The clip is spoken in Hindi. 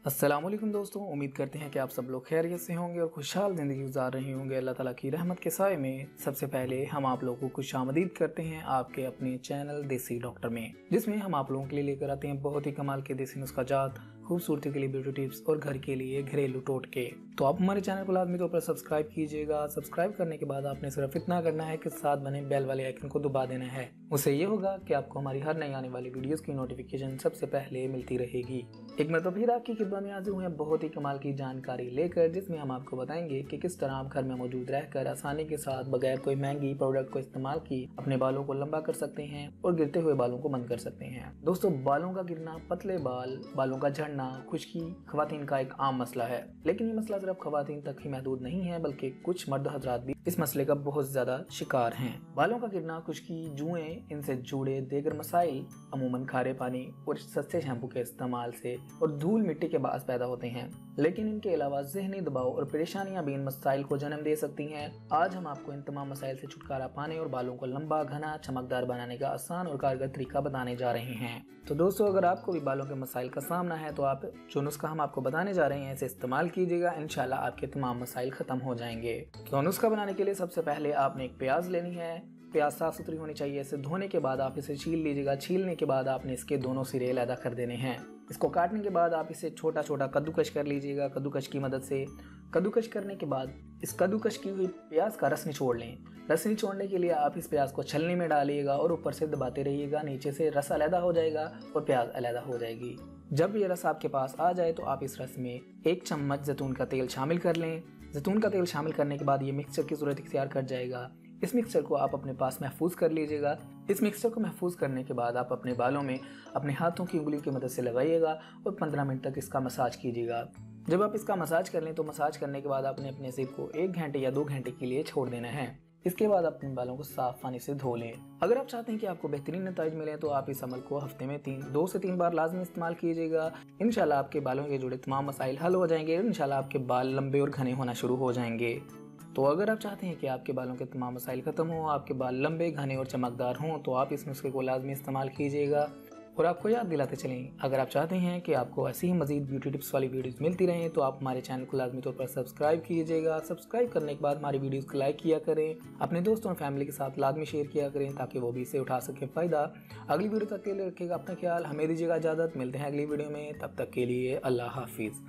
अस्सलाम वालेकुम दोस्तों, उम्मीद करते हैं कि आप सब लोग खैरियत से होंगे और खुशहाल ज़िंदगी गुजार रहे होंगे अल्लाह ताला की रहमत के साए में। सबसे पहले हम आप लोगों को खुशामदीद करते हैं आपके अपने चैनल देसी डॉक्टर में, जिसमें हम आप लोगों के लिए लेकर आते हैं बहुत ही कमाल के देसी नुस्खाजात, खूबसूरती के लिए ब्यूटी टिप्स और घर के लिए घरेलू टोटके। तो आप हमारे चैनल को लाजमी तौर पर सब्सक्राइब कीजिएगा। सब्सक्राइब करने के बाद आपने सिर्फ इतना करना है कि साथ बने बेल वाले आइकन को दबा देना है। उससे ये होगा कि आपको हमारी हर नई आने वाली वीडियोस की नोटिफिकेशन सबसे पहले मिलती रहेगी। एक मतलब फिर आपकी खिदमत में हाजिर हुए हैं बहुत ही कमाल की जानकारी लेकर, जिसमें हम आपको बताएंगे कि किस तरह आप घर में मौजूद रहकर आसानी के साथ बगैर कोई महंगी प्रोडक्ट को इस्तेमाल की अपने बालों को लंबा कर सकते हैं और गिरते हुए बालों को बंद कर सकते हैं। दोस्तों, बालों का गिरना, पतले बाल, बालों का झड़ना, खुश्की खवातीन का एक आम मसला है, लेकिन ये मसला सिर्फ खवातीन तक ही महदूद नहीं है, बल्कि कुछ मर्द हजरात भी इस मसले का बहुत ज्यादा शिकार हैं। बालों का गिरना, खुश्की, जुएं, इनसे जुड़े दीगर मसाइल अमूमन खारे पानी और सस्ते शैम्पू के इस्तेमाल से और धूल मिट्टी के बास पैदा होते हैं, लेकिन इनके अलावा ज़हनी दबाव और परेशानियां भी इन मसाइल को जन्म दे सकती हैं। आज हम आपको इन तमाम मसाइल से छुटकारा पाने और बालों को लंबा, घना, चमकदार बनाने का आसान और कारगर तरीका बताने जा रहे हैं। तो दोस्तों, अगर आपको भी बालों के मसाइल का सामना है तो आप जो नुस्खा हम आपको बताने जा रहे हैं इसे इस्तेमाल कीजिएगा। इंशाल्लाह आपके तमाम मसाइल खत्म हो जाएंगे। तो नुस्खा बनाने के लिए सबसे पहले आपने एक प्याज लेनी है। प्याज साफ सुथरी होनी चाहिए। इसे धोने के बाद आप इसे छील लीजिएगा। छीलने के बाद आपने इसके दोनों सिरे अलग कर देने हैं। इसको काटने के बाद आप इसे छोटा छोटा कद्दूकश कर लीजिएगा कद्दूकश की मदद से। कद्दूकश करने के बाद इस कद्दूकश की हुई प्याज का रस निचोड़ लें। रस निचोड़ने के लिए आप इस प्याज को छलनी में डालिएगा और ऊपर से दबाते रहिएगा। नीचे से रस अलग हो जाएगा और प्याज अलग हो जाएगी। जब ये रस आपके पास आ जाए तो आप इस रस में 1 चम्मच जैतून का तेल शामिल कर लें। जैतून का तेल शामिल करने के बाद ये मिक्सचर की सूरत इख्तियार कर जाएगा। इस मिक्सचर को आप अपने पास महफूज कर लीजिएगा। इस मिक्सचर को महफूज करने के बाद आप अपने बालों में अपने हाथों की उंगली की मदद से लगाइएगा और 15 मिनट तक इसका मसाज कीजिएगा। जब आप इसका मसाज कर लें तो मसाज करने के बाद आपने अपने सिर को 1 घंटे या 2 घंटे के लिए छोड़ देना है। इसके बाद अपने बालों को साफ पानी से धो लें। अगर आप चाहते हैं कि आपको बेहतरीन नतीजे मिले तो आप इस अमल को हफ्ते में 2 से 3 बार लाजमी इस्तेमाल कीजिएगा। इंशाल्लाह आपके बालों के जुड़े तमाम मसाइल हल हो जाएंगे। इंशाल्लाह आपके बाल लंबे और घने होना शुरू हो जाएंगे। तो अगर आप चाहते हैं कि आपके बालों के तमाम मसाइल खत्म हो, आपके बाल लंबे, घने और चमकदार हों, तो आप इस नुस्खे को लाजमी इस्तेमाल कीजिएगा। और आपको याद दिलाते चलें, अगर आप चाहते हैं कि आपको ऐसी ही मजीद ब्यूटी टिप्स वाली वीडियोस मिलती रहें तो आप हमारे चैनल को लाजमी तौर पर सब्सक्राइब कीजिएगा। सब्सक्राइब करने के बाद हमारी वीडियोस को लाइक किया करें, अपने दोस्तों और फैमिली के साथ लाजमी शेयर किया करें ताकि वो भी इसे उठा सके फ़ायदा। अगली वीडियो तक के लिए रखिएगा अपना ख्याल। हमें दीजिएगा इजाज़त। मिलते हैं अगली वीडियो में, तब तक के लिए अल्लाह हाफिज़।